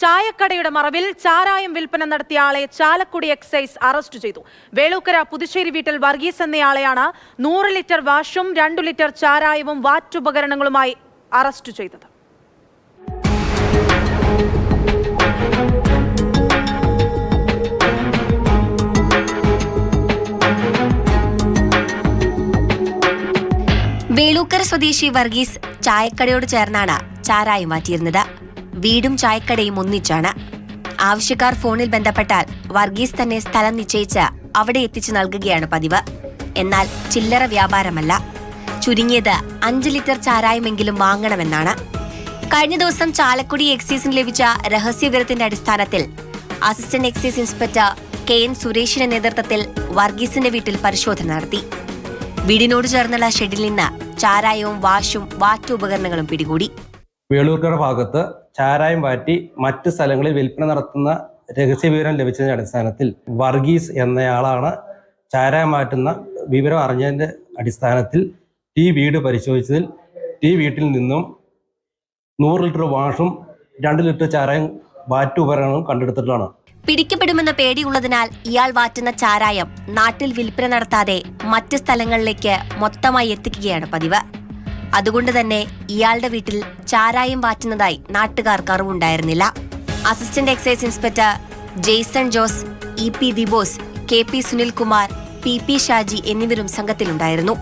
ചായക്കടയുടെ മറവിൽ ചാരായം വിൽപ്പന നടത്തിയ ആളെ ചാലക്കുടി എക്സൈസ് അറസ്റ്റ് ചെയ്തു. വേളൂക്കര പുതുശ്ശേരി വീട്ടിൽ വർഗീസ് എന്നയാളെയാണ് 100 ലിറ്റർ വാഷും 2 ലിറ്റർ ചാരായവും വാറ്റുപകരണങ്ങളുമായി അറസ്റ്റ് ചെയ്തത്. വേളൂക്കര സ്വദേശി വർഗീസ് ചായക്കടയോട് ചേർന്നാണ് ചാരായം മാറ്റിയിരുന്നത്. വീടും ചായക്കടയും ഒന്നിച്ചാണ്. ആവശ്യക്കാർ ഫോണിൽ ബന്ധപ്പെട്ടാൽ വർഗീസ് തന്നെ സ്ഥലം നിശ്ചയിച്ച് അവിടെ എത്തിച്ചു നൽകുകയാണ് പതിവ്. എന്നാൽ ചില്ലറ വ്യാപാരമല്ല, ചുരുങ്ങിയത് 5 ലിറ്റർ ചാരായമെങ്കിലും വാങ്ങണമെന്നാണ്. കഴിഞ്ഞ ദിവസം ചാലക്കുടി എക്സൈസിന് ലഭിച്ച രഹസ്യവിവരത്തിന്റെ അടിസ്ഥാനത്തിൽ അസിസ്റ്റന്റ് എക്സൈസ് ഇൻസ്പെക്ടർ KN സുരേഷിന്റെ നേതൃത്വത്തിൽ വർഗീസിന്റെ വീട്ടിൽ പരിശോധന നടത്തി. വീടിനോട് ചേർന്നുള്ള ഷെഡിൽ നിന്ന് ചാരായവും വാഷും വാറ്റുപകരണങ്ങളും പിടികൂടി. വേളൂർക്കര ഭാഗത്ത് ചാരായം വാറ്റി മറ്റ് സ്ഥലങ്ങളിൽ വിൽപ്പന നടത്തുന്ന രഹസ്യവിവരം ലഭിച്ചതിന്റെ അടിസ്ഥാനത്തിൽ വർഗീസ് എന്നയാളാണ് ചാരായം മാറ്റുന്ന വിവരം അറിഞ്ഞതിന്റെ അടിസ്ഥാനത്തിൽ ഈ വീട് പരിശോധിച്ചതിൽ ഈ വീട്ടിൽ നിന്നും 100 ലിറ്റർ വാഷും 2 ലിറ്റർ ചാരായം വാറ്റുപകരണങ്ങളും കണ്ടെടുത്തിട്ടുള്ളതാണ്. പിടിക്കപ്പെടുമെന്ന പേടിയുള്ളതിനാൽ ഇയാൾ വാറ്റുന്ന ചാരായം നാട്ടിൽ വിൽപ്പന നടത്താതെ മറ്റ് സ്ഥലങ്ങളിലേക്ക് മൊത്തമായി എത്തിക്കുകയാണ് പതിവ്. അതുകൊണ്ട് തന്നെ ഇയാളുടെ വീട്ടിൽ ചാരായം വാറ്റുന്നതായി നാട്ടുകാർക്ക് അറിവുണ്ടായിരുന്നില്ല. Assistant excise inspector Jaison Jose, EP ദിബോസ്, KP സുനിൽകുമാർ, PP ഷാജി എന്നിവരും സംഘത്തിലുണ്ടായിരുന്നു.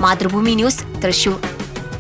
മാതൃഭൂമി ന്യൂസ്, തൃശൂർ.